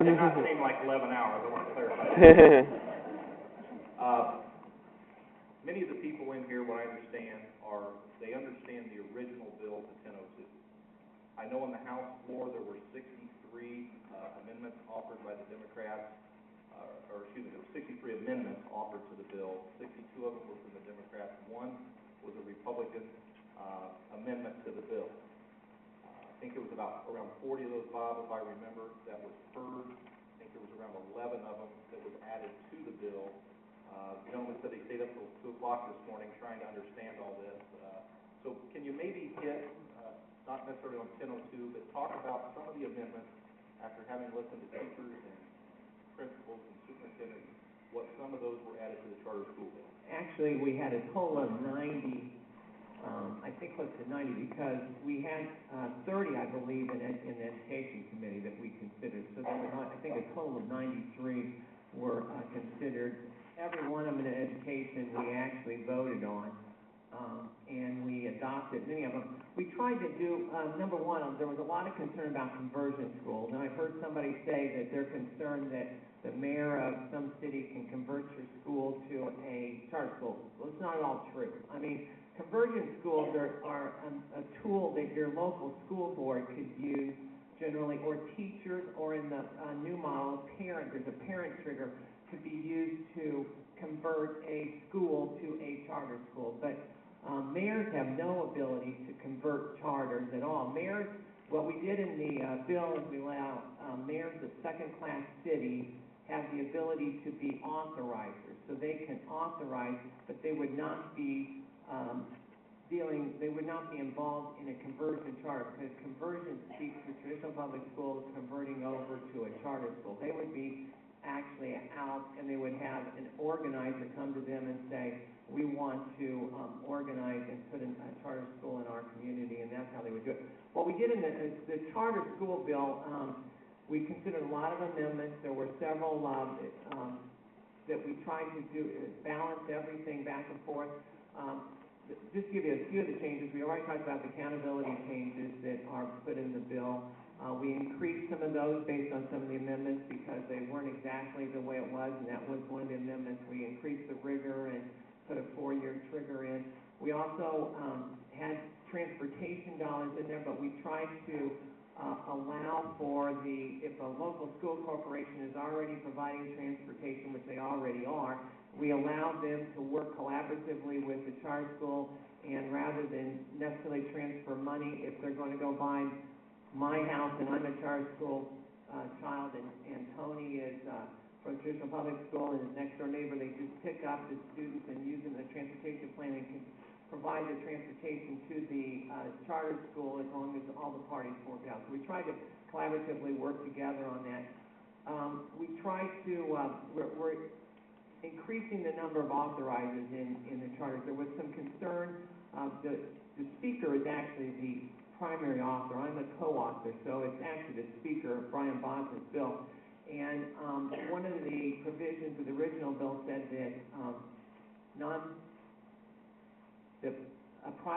did not seem like 11 hours, I want to clarify that. Many of the people in here, what I understand, they understand the original bill to 1002. I know on the House floor there were 63 amendments offered by the Democrats, or excuse me, there were 63 amendments offered to the bill. 62 of them were from the Democrats. One was a Republican amendment to the bill. I think it was around 40 of those, Bob, if I remember, that was heard. I think there was around 11 of them that was added to the bill. The gentleman said he stayed up till 2 o'clock this morning trying to understand all this. So can you maybe hit, not necessarily on 1002, but talk about some of the amendments after having listened to teachers and principals and superintendents, what some of those were added to the charter school bill? Actually, we had a total of 90, I think close to 90, because we had 30, I believe, in the education committee that we considered. So there were, I think, a total of 93 were considered. Every one of them in education we actually voted on, and we adopted many of them. We tried to do, number one, there was a lot of concern about conversion schools, and I've heard somebody say that they're concerned that the mayor of some city can convert your school to a charter school. Well, it's not at all true. I mean, conversion schools are a tool that your local school board could use generally, or teachers, or in the new model, parents. There's a parent trigger to be used to convert a school to a charter school. But mayors have no ability to convert charters at all. Mayors, what we did in the bill is we allow mayors of second-class cities have the ability to be authorizers. So they can authorize, but they would not be they would not be involved in a conversion charter, because conversion speaks to traditional public schools converting over to a charter school. They would be actually out, and they would have an organizer come to them and say, we want to organize and put in a charter school in our community, and that's how they would do it. What we did in the charter school bill, we considered a lot of amendments. There were several that we tried to do, balance everything back and forth. Just give you a few of the changes. We already talked about the accountability changes that are put in the bill. We increased some of those based on some of the amendments because they weren't exactly the way it was, and that was one of the amendments. We increased the rigor and put a 4-year trigger in. We also had transportation dollars in there, but we tried to allow for if a local school corporation is already providing transportation, which they already are, we allow them to work collaboratively with the charter school, and rather than necessarily transfer money, if they're going to go buy my house and I'm a charter school child, and Tony is from traditional public school and his next door neighbor, they just pick up the students and use them in the transportation plan and can provide the transportation to the charter school as long as all the parties work out. So we try to collaboratively work together on that. We try to, we're increasing the number of authorizers in the charters. There was some concern. The speaker is actually the primary author. I'm a co-author, so it's actually the speaker, Brian Bosnick's bill. And one of the provisions of the original bill said that a private